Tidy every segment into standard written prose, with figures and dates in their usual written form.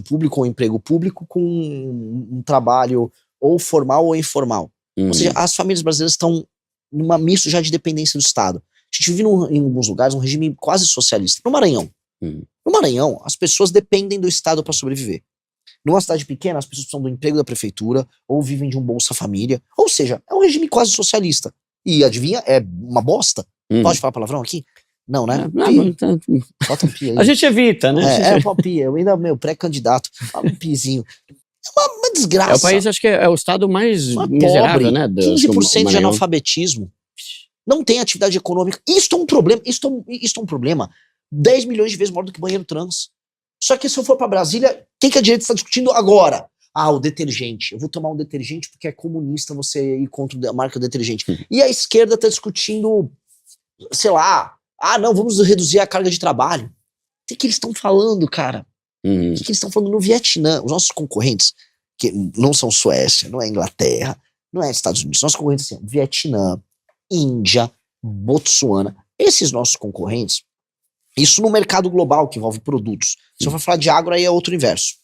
público ou emprego público com um trabalho ou formal ou informal. Ou seja, as famílias brasileiras estão numa misto já de dependência do Estado. A gente vive em alguns lugares um regime quase socialista. No Maranhão. No Maranhão, as pessoas dependem do Estado para sobreviver. Numa cidade pequena, as pessoas precisam do emprego da prefeitura ou vivem de um Bolsa Família. Ou seja, é um regime quase socialista. E adivinha, é uma bosta. Pode falar palavrão aqui? Não, né? Bota um pi aí. A gente evita, né? É um pi. Eu ainda, pré-candidato. Fala um pizinho. É uma desgraça. É o país, acho que é o estado mais miserável, né? 15% de analfabetismo. Não tem atividade econômica. Isto é um problema. Isto é um problema 10 milhões de vezes maior do que banheiro trans. Só que se eu for pra Brasília, quem que a direita está discutindo agora? Ah, o detergente. Eu vou tomar um detergente porque é comunista você ir contra a marca detergente. E a esquerda tá discutindo, sei lá, não, vamos reduzir a carga de trabalho. O que eles estão falando, cara? O que eles estão falando no Vietnã? Os nossos concorrentes, que não são Suécia, não é Inglaterra, não é Estados Unidos, nossos concorrentes são Vietnã, Índia, Botsuana. Esses nossos concorrentes, isso no mercado global que envolve produtos. Se eu for falar de agro, aí é outro universo.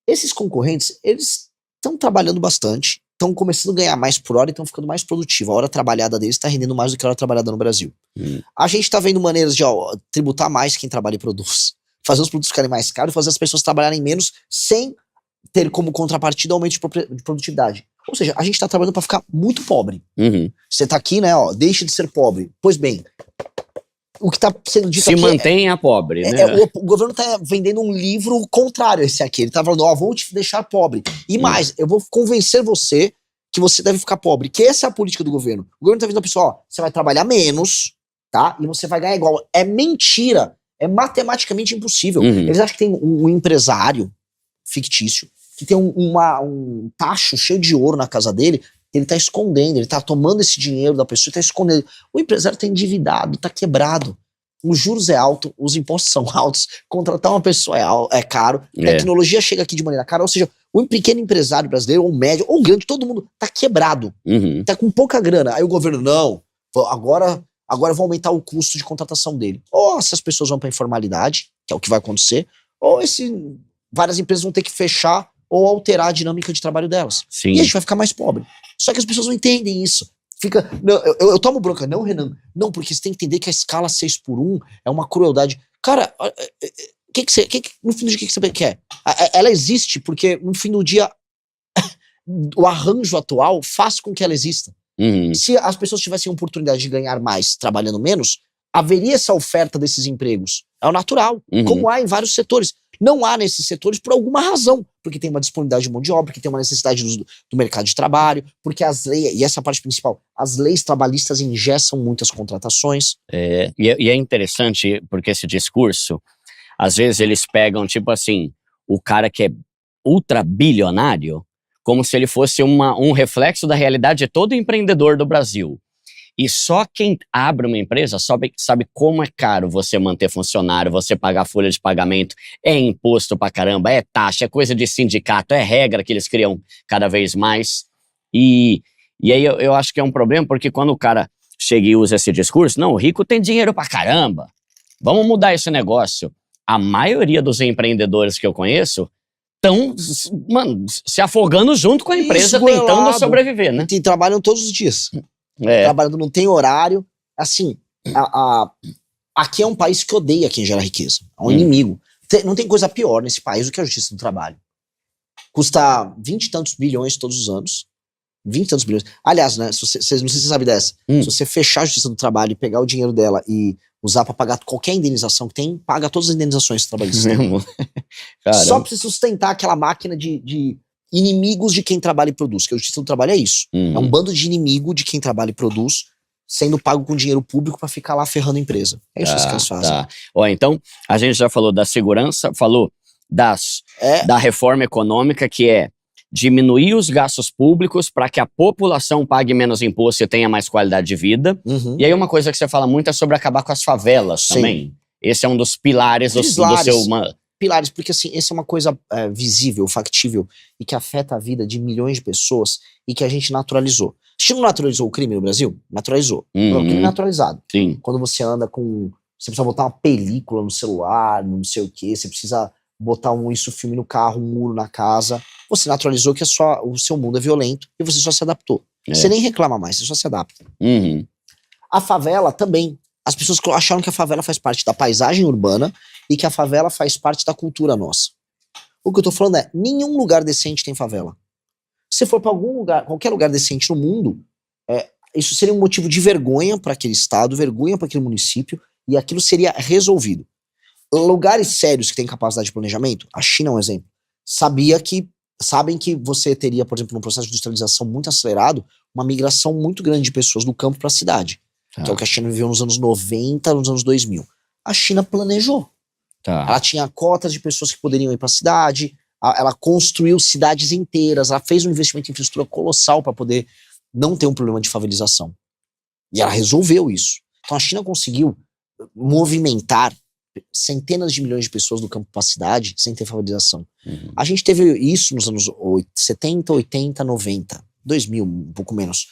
Esses concorrentes, eles estão trabalhando bastante, estão começando a ganhar mais por hora e estão ficando mais produtivos. A hora trabalhada deles está rendendo mais do que a hora trabalhada no Brasil. A gente está vendo maneiras de tributar mais quem trabalha e produz. Fazer os produtos ficarem mais caros, fazer as pessoas trabalharem menos sem ter como contrapartida aumento de produtividade. Ou seja, a gente está trabalhando para ficar muito pobre. Você tá aqui, né, deixe de ser pobre. Pois bem, o que está sendo dito aqui... Se mantenha pobre, né? O governo está vendendo um livro contrário a esse aqui. Ele está falando, vou te deixar pobre. E mais, eu vou convencer você que você deve ficar pobre. Que essa é a política do governo. O governo está dizendo, pessoal, você vai trabalhar menos, tá? E você vai ganhar igual. É mentira. É matematicamente impossível. Eles acham que tem um empresário fictício que tem um tacho cheio de ouro na casa dele. Ele tá escondendo, ele tá tomando esse dinheiro da pessoa e tá escondendo. O empresário tá endividado, tá quebrado. Os juros é alto, os impostos são altos, contratar uma pessoa é caro, tecnologia chega aqui de maneira cara, ou seja, o pequeno empresário brasileiro, ou médio, ou grande, todo mundo tá quebrado, tá com pouca grana. Aí o governo, não, agora eu vou aumentar o custo de contratação dele. Ou se as pessoas vão pra informalidade, que é o que vai acontecer, ou várias empresas vão ter que fechar ou alterar a dinâmica de trabalho delas. Sim. E a gente vai ficar mais pobre. Só que as pessoas não entendem isso. Não, eu tomo bronca, não, Renan. Não, porque você tem que entender que a escala 6x1 é uma crueldade. Cara, no fim do dia, o que você quer? Ela existe porque, no fim do dia, o arranjo atual faz com que ela exista. Se as pessoas tivessem a oportunidade de ganhar mais trabalhando menos, haveria essa oferta desses empregos. É o natural, como há em vários setores. Não há nesses setores por alguma razão, porque tem uma disponibilidade de mão de obra, porque tem uma necessidade do mercado de trabalho, porque as leis, e essa é a parte principal, as leis trabalhistas engessam muitas contratações. E é interessante, porque esse discurso, às vezes eles pegam, tipo assim, o cara que é ultra bilionário, como se ele fosse um reflexo da realidade de todo empreendedor do Brasil. E só quem abre uma empresa sabe como é caro você manter funcionário, você pagar folha de pagamento, é imposto pra caramba, é taxa, é coisa de sindicato, é regra que eles criam cada vez mais. E aí eu acho que é um problema, porque quando o cara chega e usa esse discurso, não, o rico tem dinheiro pra caramba, vamos mudar esse negócio. A maioria dos empreendedores que eu conheço estão, se afogando junto com a empresa, tentando sobreviver, né? E trabalham todos os dias. Trabalhando, não tem horário. Assim, aqui é um país que odeia quem gera riqueza. É um inimigo. Não tem coisa pior nesse país do que a justiça do trabalho. Custa 20 e tantos bilhões todos os anos. 20 e tantos bilhões. Aliás, né, não sei se você sabe dessa. Se você fechar a justiça do trabalho e pegar o dinheiro dela e usar pra pagar qualquer indenização que tem, paga todas as indenizações trabalhistas. Só pra você sustentar aquela máquina de inimigos de quem trabalha e produz, que a justiça do trabalho é isso. É um bando de inimigo de quem trabalha e produz, sendo pago com dinheiro público pra ficar lá ferrando a empresa. É isso que eles fazem. Então, a gente já falou da segurança, falou da reforma econômica, que é diminuir os gastos públicos para que a população pague menos imposto e tenha mais qualidade de vida. E aí uma coisa que você fala muito é sobre acabar com as favelas também. Esse é um dos pilares do seu... Pilares, porque assim, essa é uma coisa visível, factível, e que afeta a vida de milhões de pessoas e que a gente naturalizou. A gente não naturalizou o crime no Brasil? Naturalizou. O crime naturalizado. Sim. Quando você anda com... Você precisa botar uma película no celular, não sei o quê, você precisa botar isso filme no carro, um muro na casa. Você naturalizou que o seu mundo é violento e você só se adaptou. Você nem reclama mais, você só se adapta. A favela também. As pessoas acharam que a favela faz parte da paisagem urbana e que a favela faz parte da cultura nossa. O que eu tô falando é, nenhum lugar decente tem favela. Se for pra algum lugar, qualquer lugar decente no mundo, isso seria um motivo de vergonha para aquele estado, vergonha para aquele município, e aquilo seria resolvido. Lugares sérios que têm capacidade de planejamento, a China é um exemplo, sabem que você teria, por exemplo, num processo de industrialização muito acelerado, uma migração muito grande de pessoas do campo para a cidade. Que é o que a China viveu nos anos 90, nos anos 2000. A China planejou. Ela tinha cotas de pessoas que poderiam ir para a cidade, ela construiu cidades inteiras, ela fez um investimento em infraestrutura colossal para poder não ter um problema de favelização. E ela resolveu isso. Então a China conseguiu movimentar centenas de milhões de pessoas do campo para a cidade sem ter favelização. A gente teve isso nos anos 70, 80, 90, 2000, um pouco menos.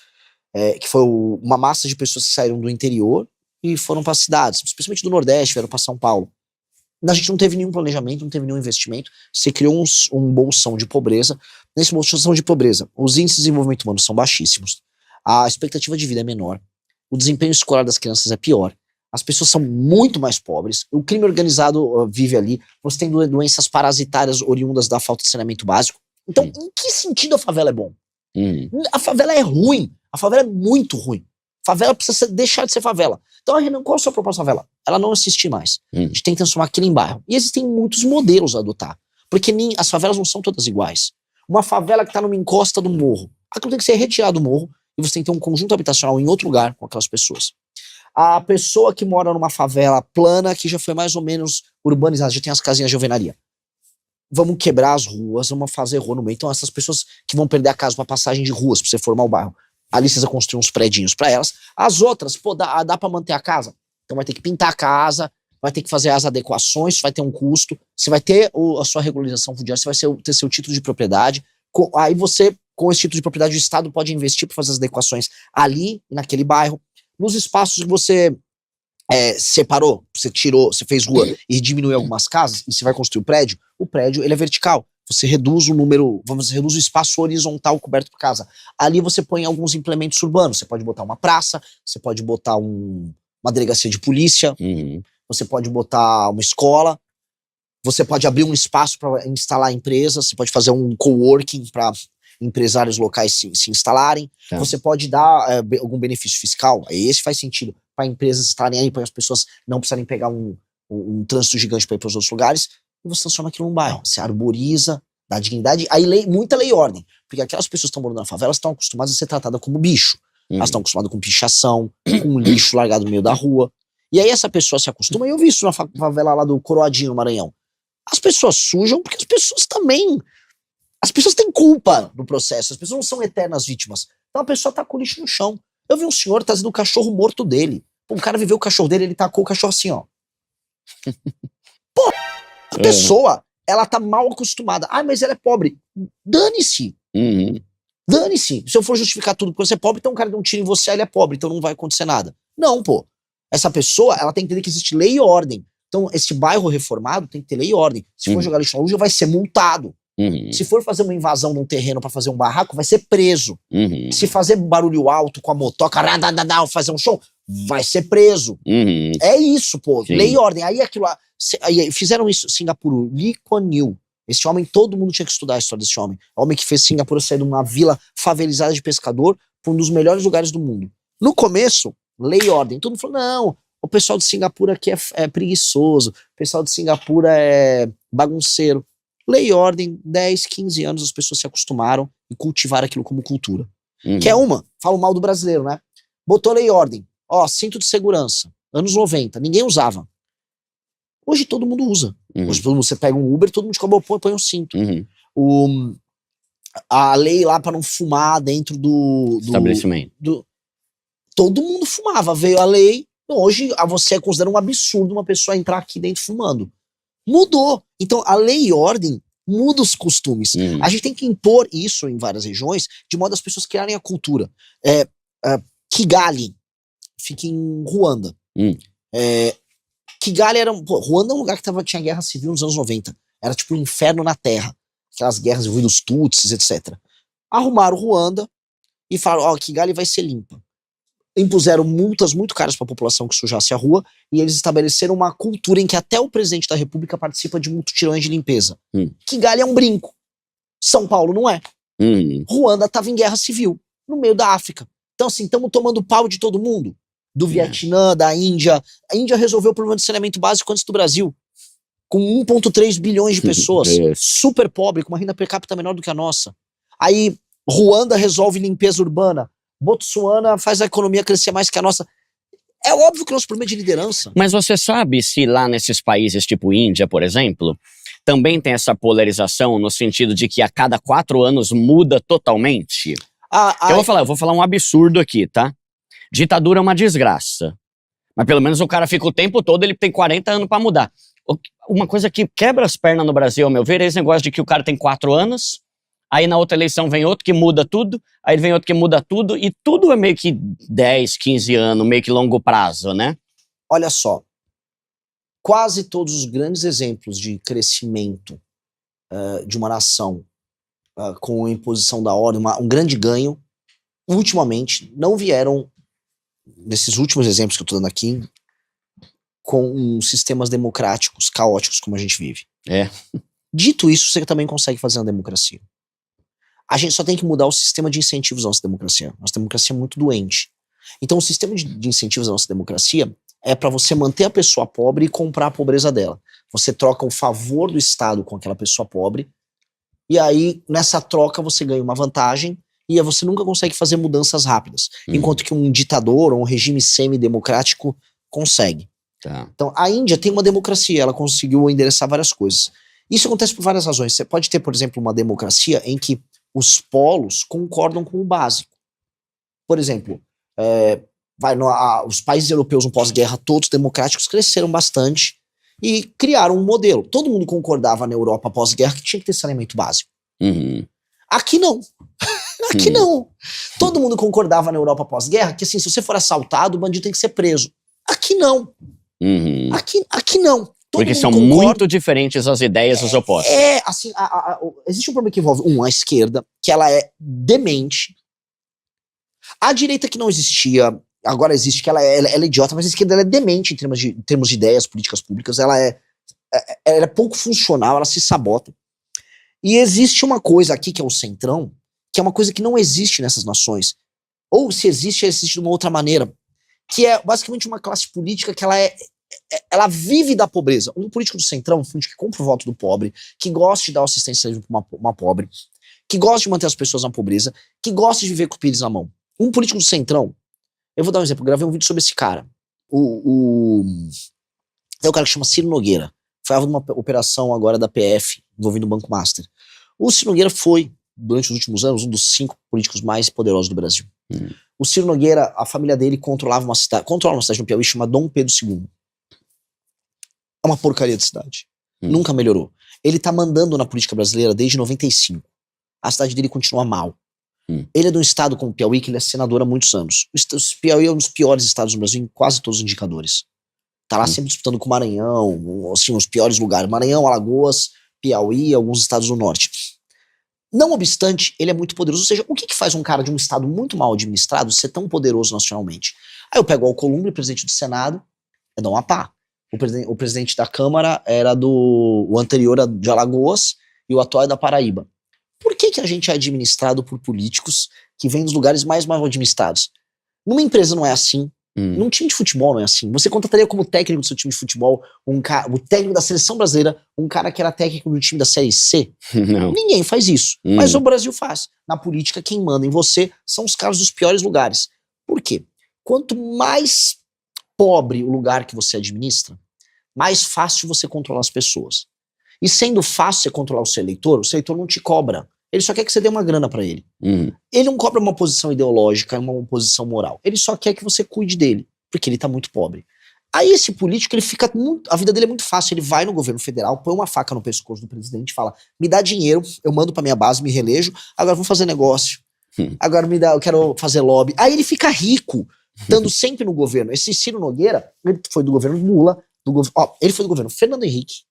Que foi uma massa de pessoas que saíram do interior e foram para cidades, especialmente do Nordeste, vieram para São Paulo. A gente não teve nenhum planejamento, não teve nenhum investimento. Você criou um bolsão de pobreza. Nesse bolsão de pobreza, os índices de desenvolvimento humano são baixíssimos. A expectativa de vida é menor. O desempenho escolar das crianças é pior. As pessoas são muito mais pobres. O crime organizado vive ali. Você tem doenças parasitárias oriundas da falta de saneamento básico. Então, em que sentido a favela é bom? A favela é ruim. A favela é muito ruim. A favela precisa deixar de ser favela. Então, Renan, qual é a sua proposta da favela? Ela não existe mais. A gente tem que transformar aquilo em bairro. E existem muitos modelos a adotar. Porque as favelas não são todas iguais. Uma favela que está numa encosta do morro, aquilo tem que ser retirado do morro e você tem que ter um conjunto habitacional em outro lugar com aquelas pessoas. A pessoa que mora numa favela plana, que já foi mais ou menos urbanizada, já tem as casinhas de alvenaria. Vamos quebrar as ruas, vamos fazer rua no meio. Então essas pessoas que vão perder a casa para passagem de ruas, para você formar o bairro, ali você vai construir uns predinhos para elas. As outras, dá para manter a casa? Então vai ter que pintar a casa, vai ter que fazer as adequações, vai ter um custo, você vai ter a sua regularização fundiária, você vai ter seu título de propriedade. Aí você, com esse título de propriedade, o Estado pode investir para fazer as adequações ali, naquele bairro. Nos espaços que você separou, você tirou, você fez rua e diminuiu algumas casas, e você vai construir o prédio ele é vertical. Você reduz o número, reduz o espaço horizontal coberto por casa. Ali você põe alguns implementos urbanos. Você pode botar uma praça, você pode botar uma delegacia de polícia, você pode botar uma escola, você pode abrir um espaço para instalar empresas, você pode fazer um coworking para empresários locais se instalarem, você pode dar algum benefício fiscal, esse faz sentido, para empresas estarem aí, para as pessoas não precisarem pegar um trânsito gigante para ir para os outros lugares, e você transforma aquilo num bairro, você arboriza, dá dignidade, aí muita lei e ordem, porque aquelas pessoas que estão morando na favela estão acostumadas a ser tratadas como bicho, elas estão acostumadas com pichação, com lixo largado no meio da rua, e aí essa pessoa se acostuma, e eu vi isso na favela lá do Coroadinho, no Maranhão, as pessoas sujam porque as pessoas têm culpa no processo, as pessoas não são eternas vítimas, então a pessoa tá com o lixo no chão. Eu vi um senhor trazendo o cachorro morto dele, um cara viveu o cachorro dele, ele tacou o cachorro assim, ó. Pô, a pessoa, ela tá mal acostumada. Mas ela é pobre. Dane-se. Dane-se. Se eu for justificar tudo porque você é pobre, então o cara deu um tiro em você, ele é pobre, então não vai acontecer nada. Não, pô. Essa pessoa, ela tem que entender que existe lei e ordem. Então, esse bairro reformado tem que ter lei e ordem. Se for jogar lixo na rua, vai ser multado. Se for fazer uma invasão num terreno pra fazer um barraco, vai ser preso. Se fazer barulho alto com a motoca, fazer um show, vai ser preso. É isso, pô. Sim. Lei e ordem. Aí aquilo lá. Aí fizeram isso. Singapura, Lee Kuan Yew. Esse homem, todo mundo tinha que estudar a história desse homem. É o homem que fez Singapura sair de uma vila favelizada de pescador para um dos melhores lugares do mundo. No começo, lei e ordem. Todo mundo falou: não, o pessoal de Singapura aqui é preguiçoso. O pessoal de Singapura é bagunceiro. Lei e ordem, 10, 15 anos as pessoas se acostumaram e cultivaram aquilo como cultura. Que é falo mal do brasileiro, né? Botou lei e ordem. Cinto de segurança. Anos 90, ninguém usava. Hoje todo mundo usa. Hoje todo mundo, você pega um Uber, todo mundo põe um cinto. A lei lá pra não fumar dentro do estabelecimento. Todo mundo fumava, veio a lei. Hoje você considera um absurdo uma pessoa entrar aqui dentro fumando. Mudou. Então, a lei e ordem muda os costumes. A gente tem que impor isso em várias regiões, de modo as pessoas criarem a cultura. Kigali fica em Ruanda. Kigali Ruanda é um lugar que tinha guerra civil nos anos 90. Era tipo um inferno na terra. Aquelas guerras envolvendo os Tutsis, etc. Arrumaram Ruanda e falaram, ó, Kigali vai ser limpa. Impuseram multas muito caras para a população que sujasse a rua e eles estabeleceram uma cultura em que até o presidente da república participa de mutirões de limpeza. Kigali é um brinco. São Paulo não é. Ruanda estava em guerra civil, no meio da África. Então assim, estamos tomando pau de todo mundo. Do Vietnã, da Índia. A Índia resolveu o problema de saneamento básico antes do Brasil. Com 1,3 bilhões de pessoas. Super pobre, com uma renda per capita menor do que a nossa. Aí Ruanda resolve limpeza urbana. Botsuana faz a economia crescer mais que a nossa. É óbvio que o nosso problema é de liderança. Mas você sabe se lá nesses países tipo Índia, por exemplo, também tem essa polarização no sentido de que a cada 4 anos muda totalmente? Eu vou falar um absurdo aqui, tá? Ditadura é uma desgraça. Mas pelo menos o cara fica o tempo todo, ele tem 40 anos pra mudar. Uma coisa que quebra as pernas no Brasil, ao meu ver, é esse negócio de que o cara tem 4 anos, aí na outra eleição vem outro que muda tudo, aí vem outro que muda tudo, e tudo é meio que 10, 15 anos, meio que longo prazo, né? Olha só, quase todos os grandes exemplos de crescimento de uma nação com a imposição da ordem, um grande ganho, ultimamente, não vieram, nesses últimos exemplos que eu estou dando aqui, com sistemas democráticos caóticos como a gente vive. Dito isso, você também consegue fazer uma democracia. A gente só tem que mudar o sistema de incentivos da nossa democracia. Nossa democracia é muito doente. Então o sistema de incentivos da nossa democracia é para você manter a pessoa pobre e comprar a pobreza dela. Você troca o favor do Estado com aquela pessoa pobre, e aí nessa troca você ganha uma vantagem, e aí você nunca consegue fazer mudanças rápidas. Enquanto que um ditador ou um regime semi-democrático consegue. Então a Índia tem uma democracia, ela conseguiu endereçar várias coisas. Isso acontece por várias razões. Você pode ter, por exemplo, uma democracia em que os polos concordam com o básico. Por exemplo, os países europeus no pós-guerra, todos democráticos, cresceram bastante e criaram um modelo. Todo mundo concordava na Europa pós-guerra que tinha que ter saneamento básico. Aqui não. Aqui não. Todo mundo concordava na Europa pós-guerra que assim, se você for assaltado, o bandido tem que ser preso. Aqui não. Aqui não. Porque são muito diferentes as ideias, os opostos. Assim, existe um problema que envolve, a esquerda, que ela é demente. A direita que não existia, agora existe, que ela é idiota, mas a esquerda ela é demente em termos de ideias, políticas públicas, ela é pouco funcional, ela se sabota. E existe uma coisa aqui que é o centrão, que é uma coisa que não existe nessas nações. Ou se existe, existe de uma outra maneira. Que é basicamente uma classe política que ela vive da pobreza. Um político do centrão, um político que compra o voto do pobre, que gosta de dar assistência para uma pobre, que gosta de manter as pessoas na pobreza, que gosta de viver com o pires na mão. Um político do centrão, eu vou dar um exemplo, eu gravei um vídeo sobre esse cara. Tem um cara que chama Ciro Nogueira, foi alvo de uma operação agora da PF, envolvendo o Banco Master. O Ciro Nogueira foi, durante os últimos anos, um dos 5 políticos mais poderosos do Brasil. O Ciro Nogueira, a família dele controla uma cidade no Piauí chamada Dom Pedro II. É uma porcaria de cidade. Nunca melhorou. Ele tá mandando na política brasileira desde 95. A cidade dele continua mal. Ele é de um estado como o Piauí, que ele é senador há muitos anos. O Piauí é um dos piores estados do Brasil em quase todos os indicadores. Tá lá sempre disputando com o Maranhão, assim, os piores lugares. Maranhão, Alagoas, Piauí e alguns estados do norte. Não obstante, ele é muito poderoso. Ou seja, o que faz um cara de um estado muito mal administrado ser tão poderoso nacionalmente? Aí eu pego o Alcolumbre, presidente do Senado, é Dom Apá. O presidente da Câmara era o anterior de Alagoas e o atual é da Paraíba. Por que a gente é administrado por políticos que vêm dos lugares mais mal administrados? Numa empresa não é assim. Num time de futebol não é assim. Você contrataria como técnico do seu time de futebol o técnico da seleção brasileira, um cara que era técnico do time da Série C? Não. Ninguém faz isso. Mas o Brasil faz. Na política, quem manda em você são os caras dos piores lugares. Por quê? Quanto mais pobre o lugar que você administra, mais fácil você controlar as pessoas. E sendo fácil você controlar o seu eleitor não te cobra. Ele só quer que você dê uma grana pra ele. Ele não cobra uma posição ideológica, uma posição moral. Ele só quer que você cuide dele, porque ele tá muito pobre. Aí esse político, a vida dele é muito fácil. Ele vai no governo federal, põe uma faca no pescoço do presidente e fala: me dá dinheiro, eu mando pra minha base, me reelejo, agora vou fazer negócio. Agora eu quero fazer lobby. Aí ele fica rico, estando sempre no governo. Esse Ciro Nogueira, ele foi do governo Lula, ele foi do governo Fernando Henrique,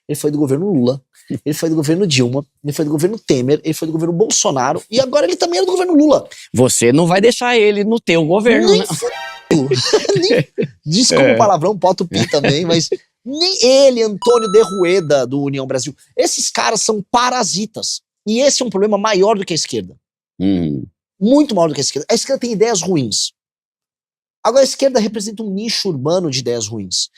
Ele foi do governo Lula, ele foi do governo Dilma, ele foi do governo Temer, ele foi do governo Bolsonaro e agora ele também é do governo Lula. Você não vai deixar ele no teu governo, Nem né? Desculpa o palavrão, bota o pi também, mas nem ele, Antônio de Rueda, do União Brasil, esses caras são parasitas. E esse é um problema maior do que a esquerda. Muito maior do que a esquerda. A esquerda tem ideias ruins. Agora a esquerda representa um nicho urbano de ideias ruins.